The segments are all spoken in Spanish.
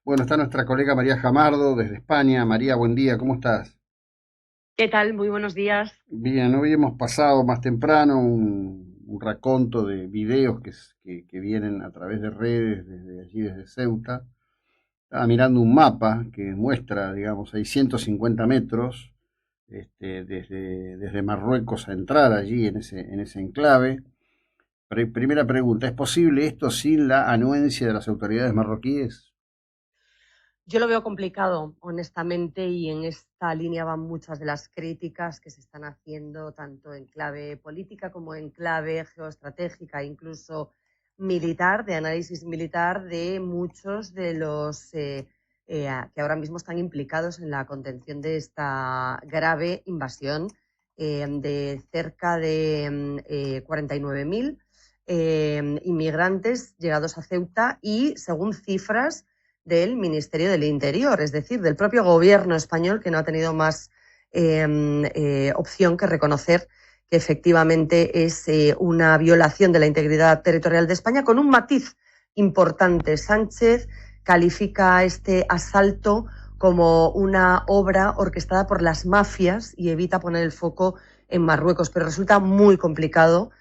Bueno, está nuestra colega María Jamardo desde España. María, buen día, ¿cómo estás? ¿Qué tal? Muy buenos días. Bien, hoy hemos pasado más temprano un raconto de videos que vienen a través de redes desde allí, desde Ceuta. Estaba mirando un mapa que muestra, digamos, 650 metros desde Marruecos a entrar allí en ese enclave. Primera pregunta, ¿es posible esto sin la anuencia de las autoridades marroquíes? Yo lo veo complicado, honestamente, y en esta línea van muchas de las críticas que se están haciendo, tanto en clave política como en clave geoestratégica, incluso militar, de análisis militar, de muchos de los que ahora mismo están implicados en la contención de esta grave invasión de cerca de 49.000 inmigrantes llegados a Ceuta y, según cifras del Ministerio del Interior, es decir, del propio gobierno español, que no ha tenido más opción que reconocer que efectivamente es una violación de la integridad territorial de España, con un matiz importante. Sánchez califica este asalto como una obra orquestada por las mafias y evita poner el foco en Marruecos, pero resulta muy complicado,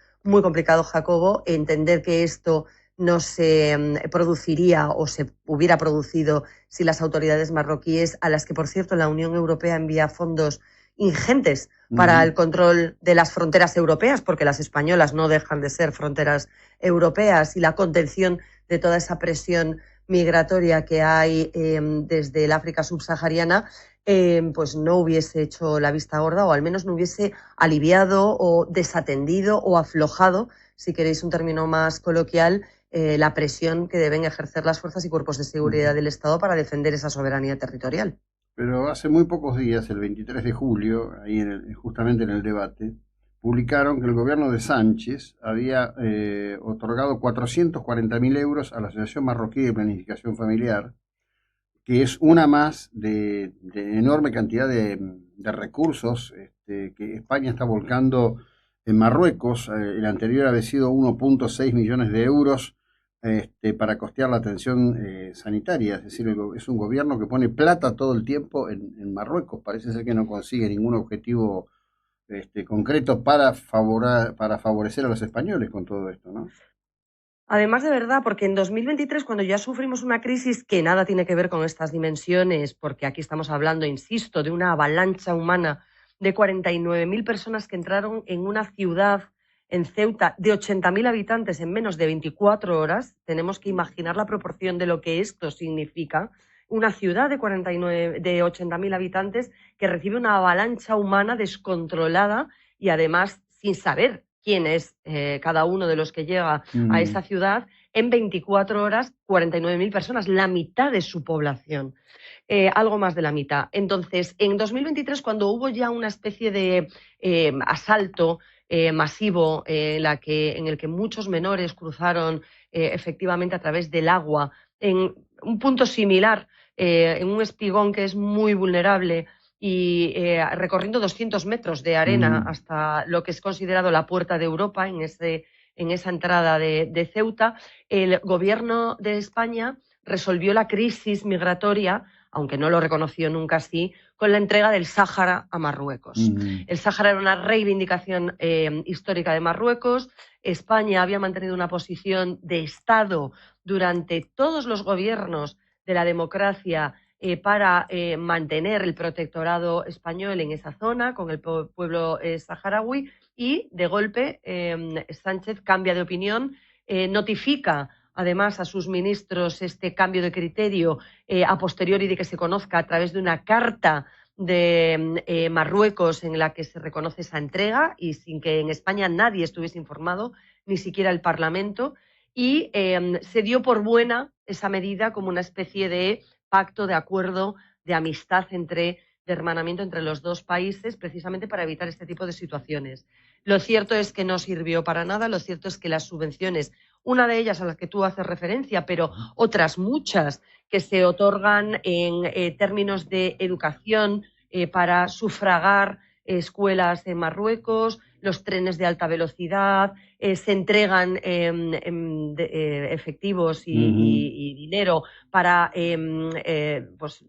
Jacobo, entender que esto no se produciría o se hubiera producido si las autoridades marroquíes, a las que, por cierto, la Unión Europea envía fondos ingentes para Ujú. el control de las fronteras europeas, porque las españolas no dejan de ser fronteras europeas, y la contención de toda esa presión migratoria que hay desde el África subsahariana, pues no hubiese hecho la vista gorda, o al menos no hubiese aliviado o desatendido o aflojado, si queréis un término más coloquial, la presión que deben ejercer las fuerzas y cuerpos de seguridad Ujú. del Estado para defender esa soberanía territorial. Pero hace muy pocos días, el 23 de julio, ahí justamente en el debate, publicaron que el gobierno de Sánchez había otorgado 440.000 euros a la Asociación Marroquí de Planificación Familiar, que es una más de enorme cantidad de recursos que España está volcando en Marruecos. El anterior había sido 1,6 millones de euros para costear la atención sanitaria. Es decir, es un gobierno que pone plata todo el tiempo en Marruecos. Parece ser que no consigue ningún objetivo concreto para favorecer a los españoles con todo esto, ¿no? Además, de verdad, porque en 2023, cuando ya sufrimos una crisis que nada tiene que ver con estas dimensiones, porque aquí estamos hablando, insisto, de una avalancha humana de 49.000 personas que entraron en una ciudad, en Ceuta, de 80.000 habitantes en menos de 24 horas, tenemos que imaginar la proporción de lo que esto significa. Una ciudad de 80.000 habitantes que recibe una avalancha humana descontrolada y además sin saber quién es cada uno de los que llega a Mm. esa ciudad. En 24 horas, 49.000 personas, la mitad de su población, algo más de la mitad. Entonces, en 2023, cuando hubo ya una especie de asalto masivo en el que muchos menores cruzaron efectivamente a través del agua, en un punto similar, en un espigón que es muy vulnerable, y recorriendo 200 metros de arena Mm. hasta lo que es considerado la puerta de Europa, en esa entrada de Ceuta, el gobierno de España resolvió la crisis migratoria, aunque no lo reconoció nunca así, con la entrega del Sáhara a Marruecos. Mm. El Sáhara era una reivindicación histórica de Marruecos. España había mantenido una posición de Estado durante todos los gobiernos de la democracia para mantener el protectorado español en esa zona con el pueblo saharaui, y de golpe Sánchez cambia de opinión, notifica además a sus ministros este cambio de criterio a posteriori de que se conozca a través de una carta de Marruecos en la que se reconoce esa entrega y sin que en España nadie estuviese informado, ni siquiera el Parlamento, y se dio por buena esa medida como una especie de pacto, de acuerdo, de amistad de hermanamiento entre los dos países, precisamente para evitar este tipo de situaciones. Lo cierto es que no sirvió para nada. Lo cierto es que las subvenciones, una de ellas a las que tú haces referencia, pero otras muchas que se otorgan en términos de educación para sufragar escuelas en Marruecos, los trenes de alta velocidad, se entregan efectivos y dinero para pues,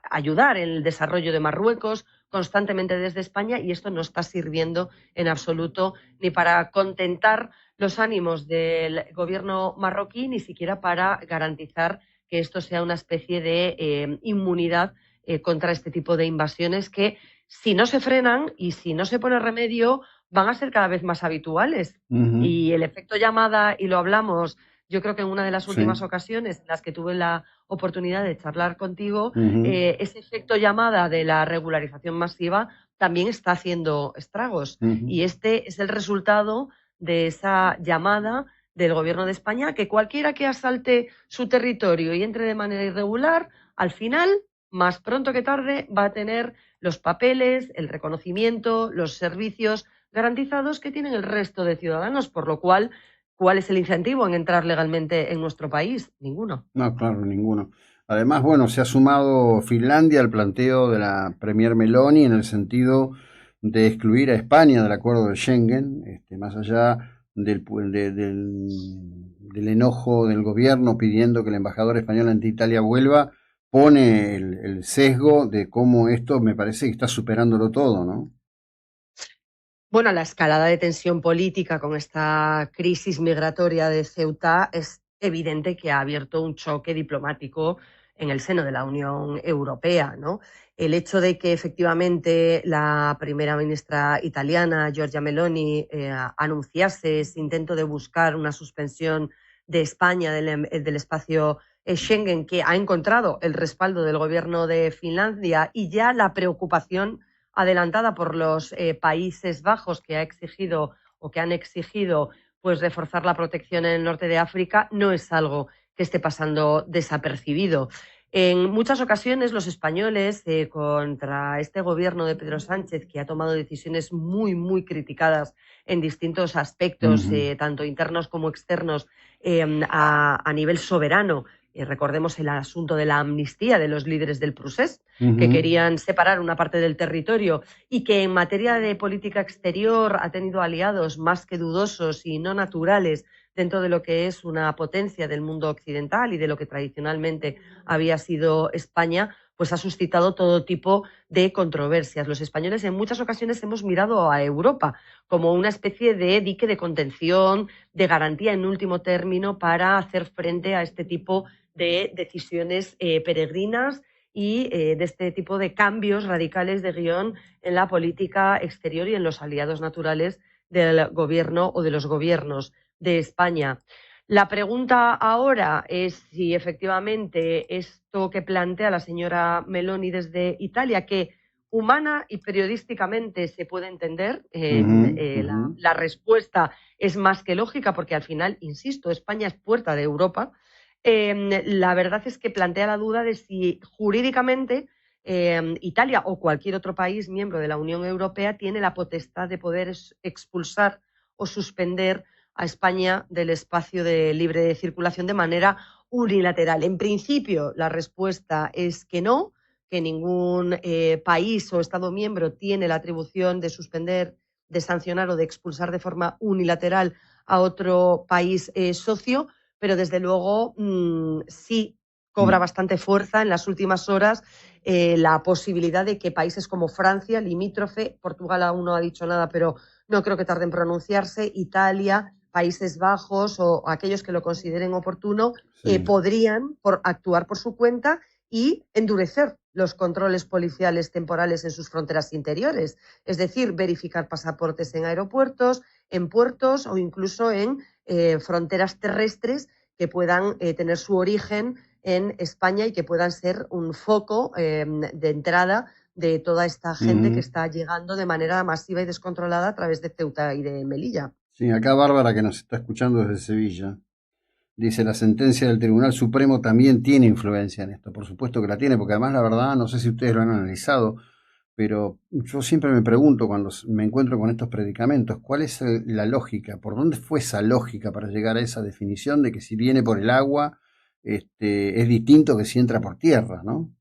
ayudar en el desarrollo de Marruecos constantemente desde España, y esto no está sirviendo en absoluto ni para contentar los ánimos del gobierno marroquí, ni siquiera para garantizar que esto sea una especie de inmunidad contra este tipo de invasiones que, si no se frenan y si no se pone remedio, van a ser cada vez más habituales. Y el efecto llamada, y lo hablamos, yo creo que en una de las últimas ocasiones en las que tuve la oportunidad de charlar contigo, ese efecto llamada de la regularización masiva también está haciendo estragos. Y este es el resultado de esa llamada del gobierno de España, que cualquiera que asalte su territorio y entre de manera irregular, al final, más pronto que tarde, va a tener los papeles, el reconocimiento, los servicios garantizados que tienen el resto de ciudadanos, por lo cual, ¿cuál es el incentivo en entrar legalmente en nuestro país? Ninguno. No, claro, ninguno. Además, bueno, se ha sumado Finlandia al planteo de la Premier Meloni en el sentido de excluir a España del acuerdo de Schengen, más allá del enojo del gobierno pidiendo que el embajador español ante Italia vuelva, pone el sesgo de cómo esto me parece que está superándolo todo, ¿no? Bueno, la escalada de tensión política con esta crisis migratoria de Ceuta es evidente que ha abierto un choque diplomático en el seno de la Unión Europea, ¿no? El hecho de que efectivamente la primera ministra italiana, Giorgia Meloni, anunciase ese intento de buscar una suspensión de España del espacio Schengen, que ha encontrado el respaldo del gobierno de Finlandia, y ya la preocupación adelantada por los Países Bajos, que ha exigido o que han exigido pues reforzar la protección en el norte de África, no es algo que esté pasando desapercibido. En muchas ocasiones los españoles, contra este gobierno de Pedro Sánchez, que ha tomado decisiones muy, muy criticadas en distintos aspectos, tanto internos como externos, a nivel soberano, recordemos el asunto de la amnistía de los líderes del Procés, que querían separar una parte del territorio, y que en materia de política exterior ha tenido aliados más que dudosos y no naturales dentro de lo que es una potencia del mundo occidental y de lo que tradicionalmente había sido España, pues ha suscitado todo tipo de controversias. Los españoles en muchas ocasiones hemos mirado a Europa como una especie de dique de contención, de garantía en último término para hacer frente a este tipo de decisiones peregrinas y de este tipo de cambios radicales de guión en la política exterior y en los aliados naturales del gobierno o de los gobiernos de España. La pregunta ahora es si efectivamente esto que plantea la señora Meloni desde Italia, que humana y periodísticamente se puede entender, la respuesta es más que lógica, porque al final, insisto, España es puerta de Europa. La verdad es que plantea la duda de si jurídicamente Italia o cualquier otro país miembro de la Unión Europea tiene la potestad de poder expulsar o suspender a España del espacio de libre circulación de manera unilateral. En principio, la respuesta es que no, que ningún país o Estado miembro tiene la atribución de suspender, de sancionar o de expulsar de forma unilateral a otro país socio, pero desde luego sí cobra bastante fuerza en las últimas horas la posibilidad de que países como Francia, limítrofe, Portugal aún no ha dicho nada, pero no creo que tarde en pronunciarse, Italia, Países Bajos o aquellos que lo consideren oportuno, podrían actuar por su cuenta y endurecer los controles policiales temporales en sus fronteras interiores, es decir, verificar pasaportes en aeropuertos, en puertos o incluso en fronteras terrestres que puedan tener su origen en España y que puedan ser un foco de entrada de toda esta gente que está llegando de manera masiva y descontrolada a través de Ceuta y de Melilla. Sí, acá Bárbara, que nos está escuchando desde Sevilla, dice: la sentencia del Tribunal Supremo también tiene influencia en esto. Por supuesto que la tiene, porque además la verdad, no sé si ustedes lo han analizado, pero yo siempre me pregunto cuando me encuentro con estos predicamentos, ¿cuál es la lógica? ¿Por dónde fue esa lógica para llegar a esa definición de que si viene por el agua es distinto que si entra por tierra, ¿no?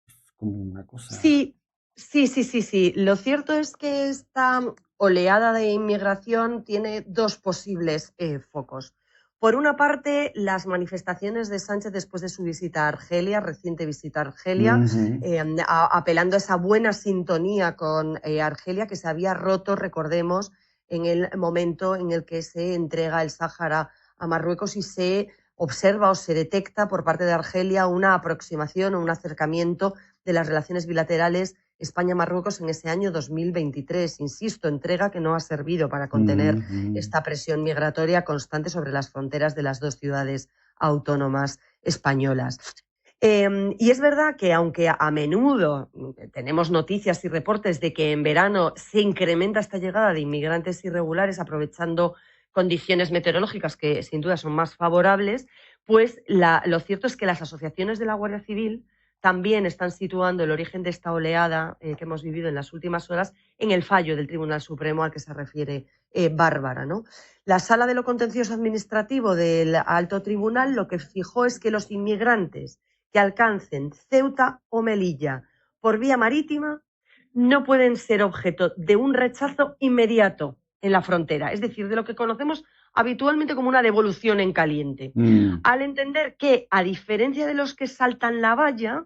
Es como una cosa... Sí, Sí, sí, sí, sí. Lo cierto es que esta oleada de inmigración tiene dos posibles focos. Por una parte, las manifestaciones de Sánchez después de su visita a Argelia, reciente visita a Argelia, Ujú. apelando a esa buena sintonía con Argelia que se había roto, recordemos, en el momento en el que se entrega el Sáhara a Marruecos y se observa o se detecta por parte de Argelia una aproximación o un acercamiento de las relaciones bilaterales España-Marruecos en ese año 2023. Insisto, entrega que no ha servido para contener Ujú. esta presión migratoria constante sobre las fronteras de las dos ciudades autónomas españolas. Y es verdad que aunque a menudo tenemos noticias y reportes de que en verano se incrementa esta llegada de inmigrantes irregulares aprovechando condiciones meteorológicas que sin duda son más favorables, pues lo cierto es que las asociaciones de la Guardia Civil también están situando el origen de esta oleada que hemos vivido en las últimas horas en el fallo del Tribunal Supremo al que se refiere Bárbara, ¿no? La Sala de lo Contencioso Administrativo del Alto Tribunal lo que fijó es que los inmigrantes que alcancen Ceuta o Melilla por vía marítima no pueden ser objeto de un rechazo inmediato en la frontera, es decir, de lo que conocemos habitualmente como una devolución en caliente, Mm. al entender que, a diferencia de los que saltan la valla,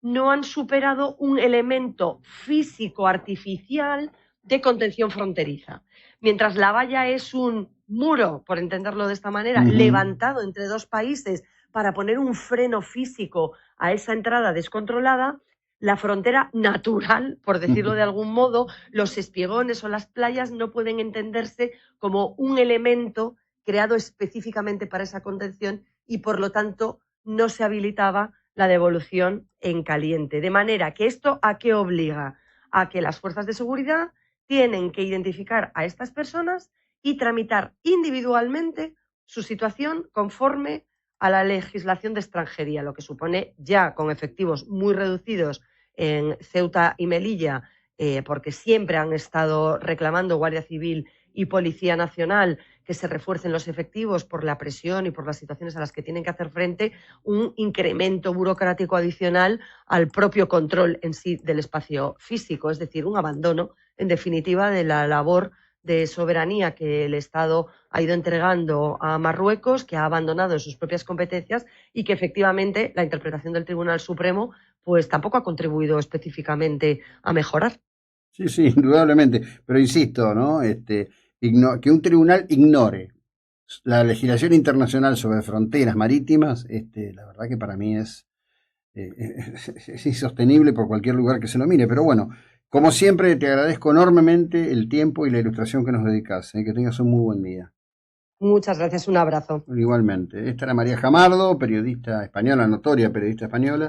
no han superado un elemento físico artificial de contención fronteriza. Mientras la valla es un muro, por entenderlo de esta manera, Ujú. levantado entre dos países para poner un freno físico a esa entrada descontrolada, la frontera natural, por decirlo de algún modo, los espiegones o las playas no pueden entenderse como un elemento creado específicamente para esa contención y, por lo tanto, no se habilitaba la devolución en caliente. De manera que esto ¿a qué obliga? A que las fuerzas de seguridad tienen que identificar a estas personas y tramitar individualmente su situación conforme a la legislación de extranjería, lo que supone ya con efectivos muy reducidos en Ceuta y Melilla, porque siempre han estado reclamando Guardia Civil y Policía Nacional que se refuercen los efectivos por la presión y por las situaciones a las que tienen que hacer frente, un incremento burocrático adicional al propio control en sí del espacio físico, es decir, un abandono, en definitiva, de la labor de soberanía que el Estado ha ido entregando a Marruecos, que ha abandonado en sus propias competencias y que efectivamente la interpretación del Tribunal Supremo pues tampoco ha contribuido específicamente a mejorar. Sí, sí, indudablemente. Pero insisto, ¿no? Que un tribunal ignore la legislación internacional sobre fronteras marítimas, la verdad que para mí eh, es insostenible por cualquier lugar que se lo mire. Pero bueno, como siempre, te agradezco enormemente el tiempo y la ilustración que nos dedicas. Que tengas un muy buen día. Muchas gracias, un abrazo. Igualmente. Esta era María Jamardo, periodista española, notoria periodista española.